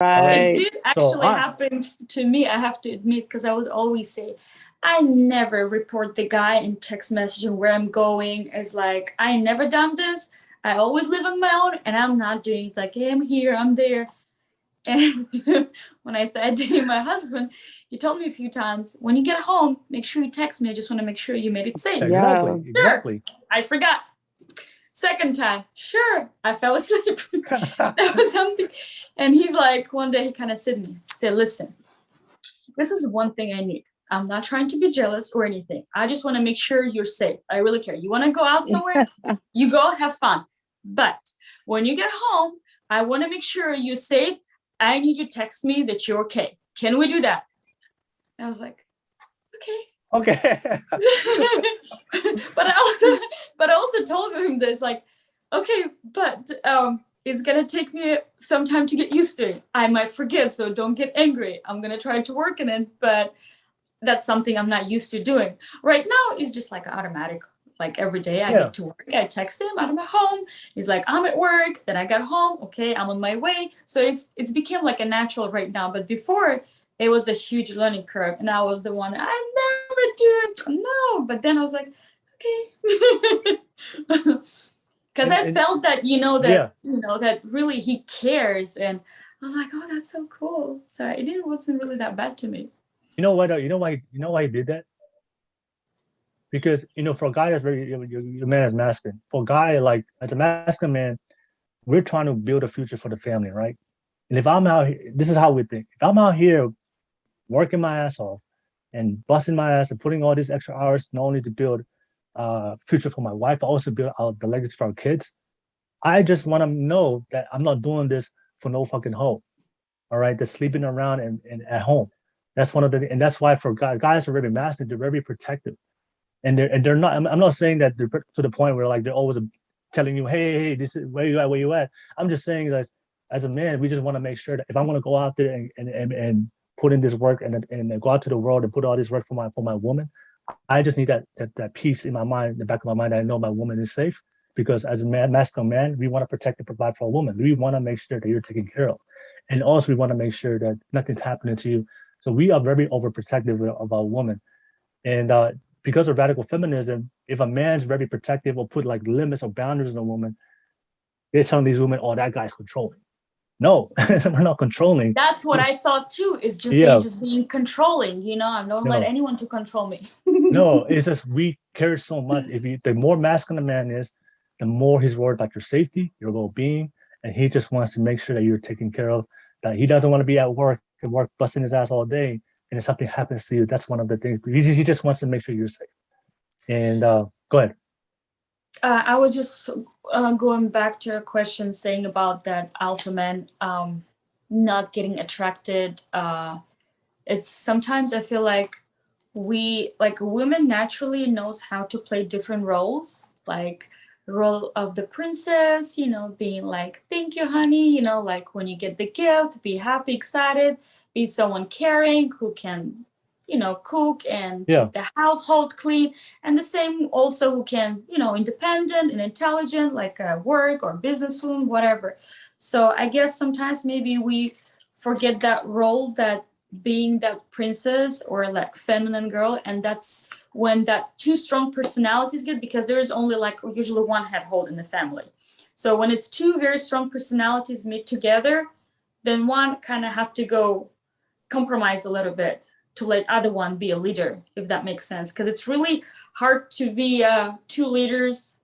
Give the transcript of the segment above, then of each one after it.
It Right. did So actually happen to me, I have to admit, because I would always say, I never report the guy in text messaging where I'm going. It's like, I never done this. I always live on my own and I'm not doing it's like, hey, I'm here, I'm there. And when I started dating my husband, he told me a few times, when you get home, make sure you text me. I just want to make sure you made it safe. Yeah. exactly, Sure. exactly. I forgot. Second time, sure, I fell asleep. That was something. And he's like, one day he kind of said me, said, listen, this is one thing I need. I'm not trying to be jealous or anything. I just want to make sure you're safe. I really care. You want to go out somewhere? You go have fun. But when you get home, I want to make sure you're safe. I need you to text me that you're okay. Can we do that? And I was like, okay. Okay. but I also told him this like, okay, but it's gonna take me some time to get used to it. I might forget, so don't get angry. I'm gonna try to work on it, but that's something I'm not used to doing. Right now it's just like automatic. Like every day I Yeah. get to work, I text him out of my home. He's like, I'm at work. Then I got home. Okay, I'm on my way. So it's become like a natural right now. But before it was a huge learning curve, and I was the one I never do it. No, but then I was like, okay, because I And felt that yeah. that really he cares, and I was like, oh, that's so cool. So it wasn't really that bad to me. You know what? You know why he did that? Because for a guy that's very your man is masculine. For a guy like as a masculine man, we're trying to build a future for the family, right? And if I'm out here, this is how we think. If I'm out here working my ass off and busting my ass and putting all these extra hours not only to build future for my wife, but also build out the legacy for our kids, I just want to know that I'm not doing this for no fucking hoe. All right, that's sleeping around and at home. That's one of the, and that's why for guys are very masculine, they're very protective, and they're not. I'm not saying that they're to the point where like they're always telling you, hey, this is where you at, where you at. I'm just saying that as a man, we just want to make sure that if I'm going to go out there and put in this work and go out to the world and put all this work for my woman, I just need that peace in my mind, in the back of my mind, that I know my woman is safe. Because as a man, masculine man, we want to protect and provide for a woman. We want to make sure that you're taken care of, and also we want to make sure that nothing's happening to you. So we are very overprotective of our woman, and because of radical feminism, if a man's very protective or put like limits or boundaries on a woman, they're telling these women, "Oh, that guy's controlling." No, we're not controlling. That's what I thought too. Is just they Yeah, just being controlling. I don't let no, anyone to control me. no. It's just we care so much. If you, the more masculine a man is, the more he's worried about your safety, your well-being, and he just wants to make sure that you're taken care of. That he doesn't want to be at work busting his ass all day, and if something happens to you, that's one of the things. He just wants to make sure you're safe. And go ahead. I was just going back to your question, saying about that alpha man not getting attracted. It's sometimes I feel like we like women naturally knows how to play different roles, like role of the princess, being like, thank you honey, like when you get the gift, be happy, excited, be someone caring who can cook and Yeah, keep the household clean, and the same also who can independent and intelligent, like work or businesswoman, whatever. So I guess sometimes maybe we forget that role, that being that princess or like feminine girl, and that's when that two strong personalities get, because there is only like usually one head hold in the family. So when it's two very strong personalities meet together, then one kind of have to go compromise a little bit to let other one be a leader, if that makes sense, because it's really hard to be two leaders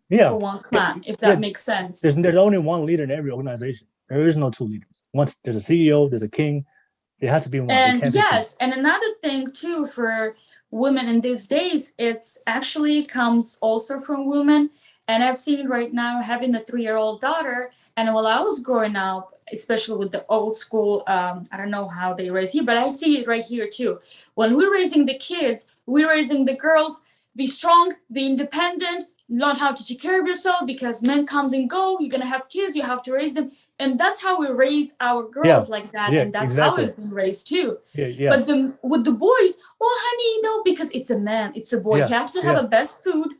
yeah, for one yeah, clan, if yeah. that makes sense. There's only one leader in every organization. There is no two leaders. Once there's a CEO, there's a king. There has to be one. There And can't be two. yes, and another thing too for women in these days, it's actually comes also from women. And I've seen right now having a 3-year-old daughter. And while I was growing up, especially with the old school, I don't know how they raise here, but I see it right here too. When we're raising the kids, we're raising the girls, be strong, be independent, learn how to take care of yourself, because men comes and go, you're gonna have kids, you have to raise them. And that's how we raise our Yeah, girls, like that, yeah, and that's how exactly. I've been raised too. Yeah, yeah, But with the boys, well honey, because it's a man, it's a boy, you yeah, have to have yeah, a best food.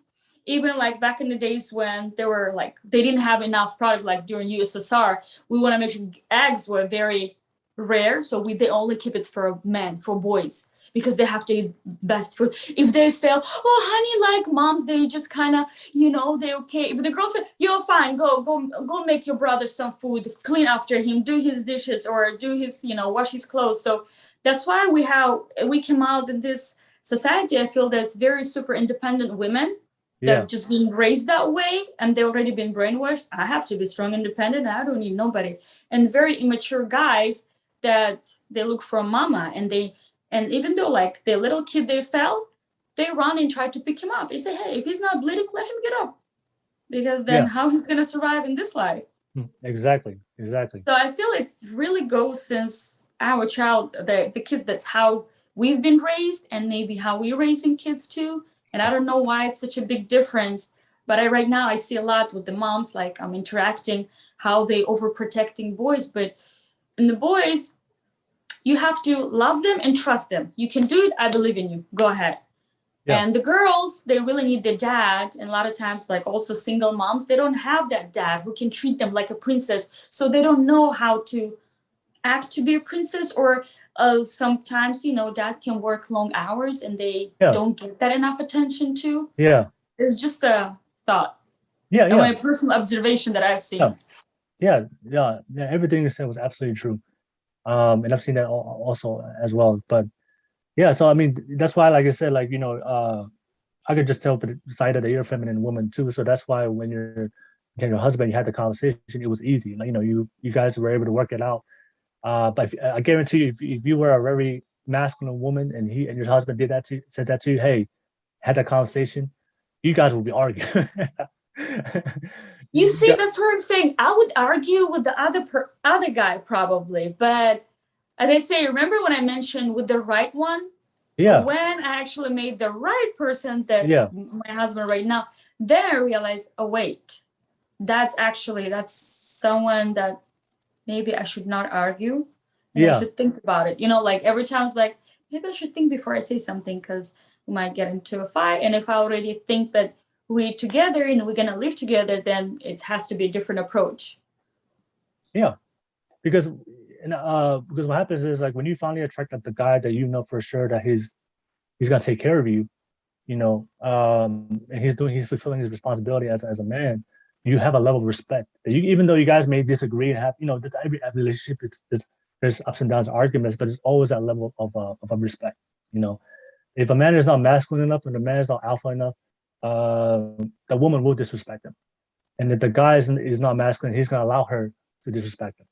Even like back in the days when they were like they didn't have enough product, like during USSR, we want to make sure eggs were very rare. So they only keep it for men, for boys, because they have to eat best food. If they fail, oh honey, like moms, they just kind of, they okay. If the girls fail, you're fine. Go make your brother some food, clean after him, do his dishes, or do his, wash his clothes. So that's why we came out in this society. I feel there's very super independent women Yeah. that just being raised that way, and they already been brainwashed. I have to be strong, independent. I don't need nobody. And very immature guys that they look for a mama, and even though like the little kid they fell, they run and try to pick him up. They say, hey, if he's not bleeding, let him get up, because then Yeah. how he's gonna survive in this life? Exactly. So I feel it's really goes since our child, the kids. That's how we've been raised, and maybe how we're raising kids too. And I don't know why it's such a big difference, but right now I see a lot with the moms. Like I'm interacting how they overprotecting boys, but in the boys, you have to love them and trust them. You can do it. I believe in you. Go ahead. Yeah. And the girls, they really need their dad. And a lot of times, like also single moms, they don't have that dad who can treat them like a princess. So they don't know how to act to be a princess. Or sometimes, dad can work long hours and they Yeah. don't get that enough attention too. Yeah. It's just a thought. Yeah. And Yeah. my personal observation that I've seen. Yeah. Yeah. Everything you said was absolutely true. And I've seen that also as well. But yeah, so I mean, that's why, like I said, like I could just tell Saida that you're a feminine woman too. So that's why when you're and your husband, you had the conversation, it was easy. Like, you guys were able to work it out. But I guarantee you, if you were a very masculine woman and your husband said that to you, hey, had that conversation, you guys would be arguing. You see, that's what I'm saying. I would argue with the other guy probably, but as I say, remember when I mentioned with the right one? Yeah. When I actually made the right person, that Yeah. my husband right now, then I realized, oh wait, that's someone that maybe I should not argue, and I Yeah. should think about it. Like every time it's like, maybe I should think before I say something, because we might get into a fight. And if I already think that we're together and we're gonna live together, then it has to be a different approach. Yeah. Because what happens is, like, when you finally attract the guy that you know for sure that he's gonna take care of you, and he's fulfilling his responsibility as a man, you have a level of respect that even though you guys may disagree and have, every relationship, there's ups and downs, arguments, but it's always that level of a respect. If a man is not masculine enough and the man is not alpha enough, the woman will disrespect him, and if the guy is not masculine, he's gonna allow her to disrespect him.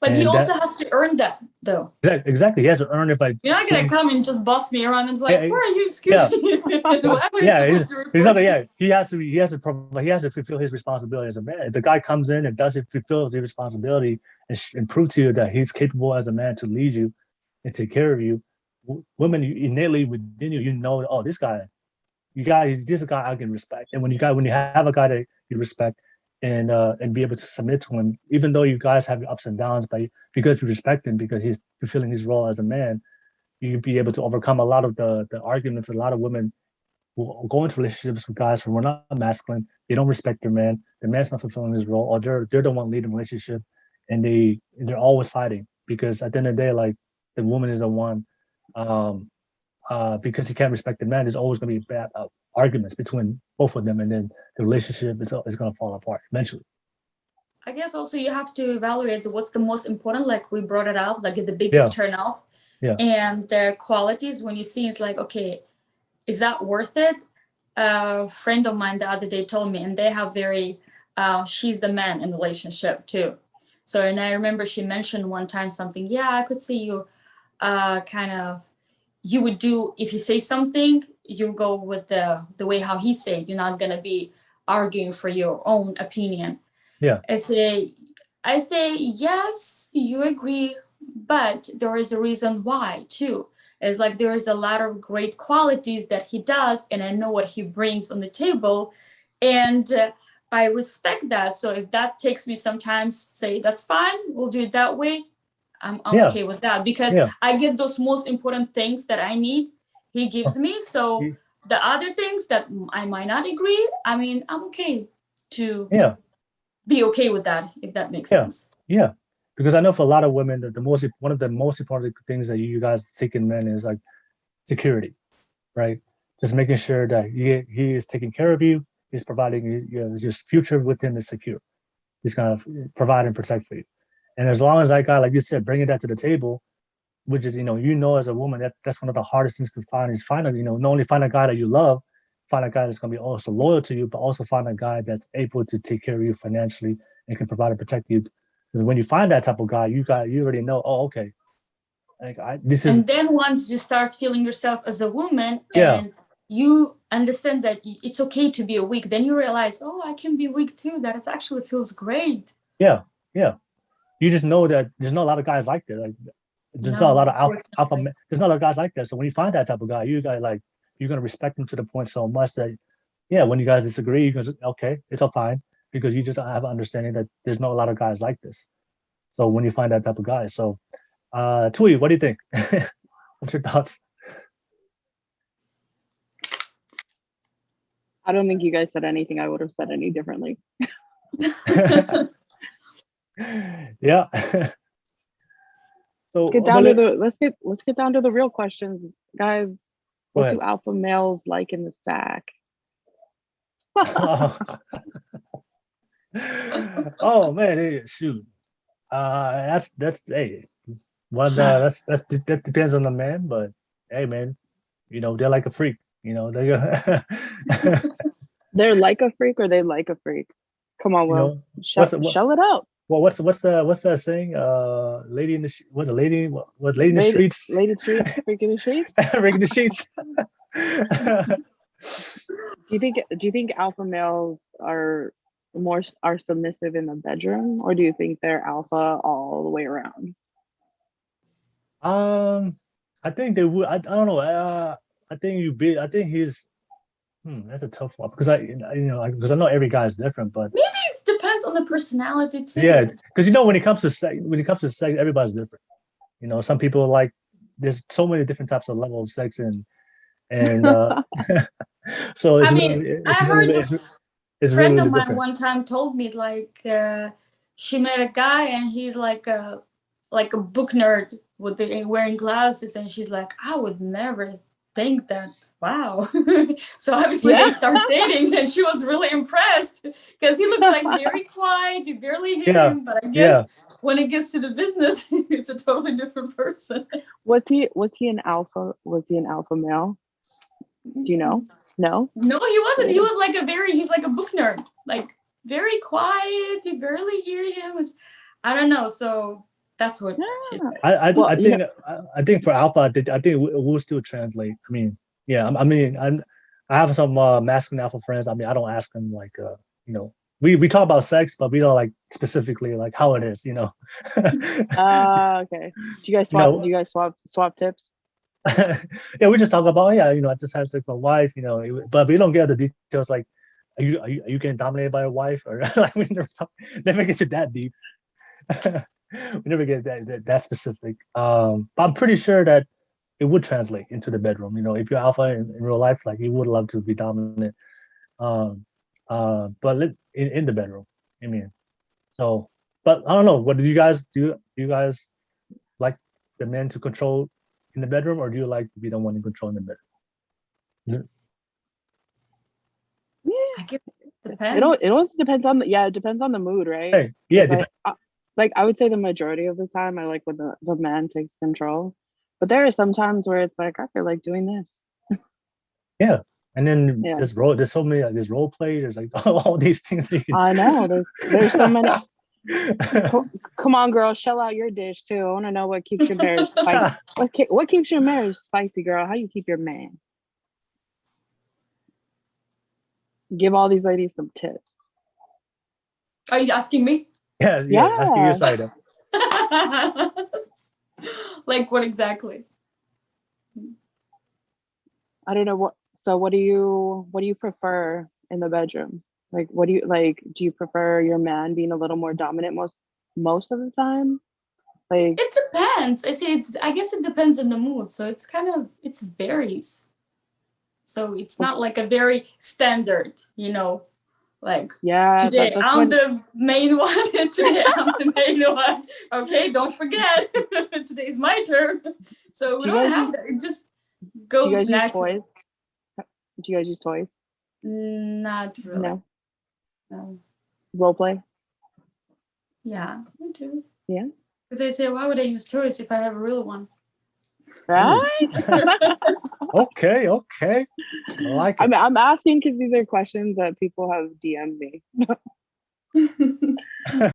But he also has to earn that, though. Exactly, he has to earn it by. You're not gonna come and just boss me around and be like, "Where are you? Excuse me." Exactly. Yeah, he has to fulfill his responsibility as a man. If the guy comes in and doesn't fulfill his responsibility and prove to you that he's capable as a man to lead you and take care of you, women innately within you, oh, this guy I can respect. And when you have a guy that you respect and be able to submit to him, even though you guys have your ups and downs, but because you respect him, because he's fulfilling his role as a man, you be able to overcome a lot of the arguments. A lot of women will go into relationships with guys who are not masculine. They don't respect their man. The man's not fulfilling his role, or they're the one leading the relationship, and they're always fighting, because at the end of the day, like, the woman is the one. Because he can't respect the man, there's always going to be bad arguments between both of them, and then the relationship is going to fall apart eventually. I guess also you have to evaluate what's the most important, like we brought it up, like the biggest turnoff. Yeah. And the qualities, when you see, it's like, okay, is that worth it? A friend of mine the other day told me, and they have she's the man in the relationship too. So, and I remember she mentioned one time something, yeah, I could see you you would do, if you say something, you go with the way how he said. You're not gonna be arguing for your own opinion. Yeah. I say yes, you agree, but there is a reason why too. It's like there is a lot of great qualities that he does, and I know what he brings on the table, and I respect that. So if that takes me sometimes, say that's fine, we'll do it that way. I'm okay with that, because I get those most important things that I need. He gives me. So the other things that I might not agree, I mean, I'm okay to be okay with that, if that makes sense. Yeah. because I know for a lot of women that one of the most important things that you guys seek in men is like security, right? Just making sure that he is taking care of you. He's providing your future with him is secure. He's gonna provide and protect for you. And as long as that guy, like you said, bringing that to the table, which is as a woman that's one of the hardest things to find is find not only find a guy that you love, find a guy that's gonna be also loyal to you, but also find a guy that's able to take care of you financially and can provide and protect you. Because when you find that type of guy, you already know. Oh, okay. Like this is And then once you start feeling yourself as a woman yeah and you understand that it's okay to be a weak, then you realize, oh, I can be weak too. That it actually feels great. yeah yeah. You just know that there's not a lot of guys like that. Like there's not a lot No, of alpha. unfortunately. There's not a lot of guys like that. So when you find that type of guy, you guys like you're gonna respect him to the point so much that yeah, when you guys disagree, you can just okay, it's all fine because you just have an understanding that there's not a lot of guys like this. So when you find that type of guy, so Tui, what do you think? What's your thoughts? I don't think you guys said anything I would have said any differently. Yeah. So Get down to the let's get down to the real questions, guys. What do alpha males like in the sack? Oh man, shoot. That's hey, that depends on the man, but hey man, they're like a freak. They're like a freak or they like a freak? Come on, Will. Shell it out. Well, what's that saying? Lady in the what's the lady? What lady in the streets? Lady in the streets, freak in the sheets. Freak in the sheets. Do you think alpha males are submissive in the bedroom, or do you think they're alpha all the way around? I think they would. I don't know. I think he's. That's a tough one because because I know every guy is different, but maybe it depends on the personality too. Yeah, because when it comes to sex, everybody's different. Some people like there's so many different types of level of sex and so it's I mean, I heard a friend of mine one time told me like she met a guy and he's like a book nerd with wearing glasses, and she's like, I would never think that. Wow. So obviously they start dating, and she was really impressed because he looked like very quiet. You barely hear him, but I guess when it gets to the business, it's a totally different person. Was he an alpha? Was he an alpha male? Do you know? No, he wasn't. He was like he's like a book nerd, like very quiet. You barely hear him. I don't know. So that's what she said. I think for alpha, I think it will still translate. I mean, yeah, I have some masculine alpha friends. I mean, I don't ask them like, we talk about sex, but we don't like specifically like how it is, Okay. Do you guys swap? Do you guys swap tips? Yeah, we just talk about I just had sex with my wife, but we don't get the details like, are you getting dominated by your wife or like we never get to that deep. We never get that specific. But I'm pretty sure that it would translate into the bedroom. If you're alpha in real life, like you would love to be dominant. But in the bedroom, I mean. So, but I don't know. What do you guys do? You guys like the men to control in the bedroom, or do you like to be the one in control in the bedroom? Yeah, I guess it depends. It also depends on it depends on the mood, right? Hey, yeah, like I would say the majority of the time I like when the man takes control. But there are some times where it's like I feel like doing this. Yeah. And then there's so many there's role play, there's like all these things. I know. There's so many. Come on, girl, shell out your dish too. I want to know what keeps your marriage spicy. What keeps your marriage spicy, girl? How you keep your man? Give all these ladies some tips. Are you asking me? Yeah. Asking you, Saida. Like what exactly? I don't know what. So what do you prefer in the bedroom? Like what do you like? Do you prefer your man being a little more dominant most of the time? Like it depends. I guess it depends on the mood. So it varies. So it's not like a very standard, Like Yeah, today that's I'm when the main one, and today I'm the main one. Okay, don't forget, today's my turn. So we Do you don't guys have use- that. It just do you goes guys use naturally. toys? Do you guys use toys? Not really. No. No. Role play? Yeah, I do. Yeah. Because they say, why would I use toys if I have a real one? Right? Okay, okay. I like it. I'm asking because these are questions that people have DM'd me.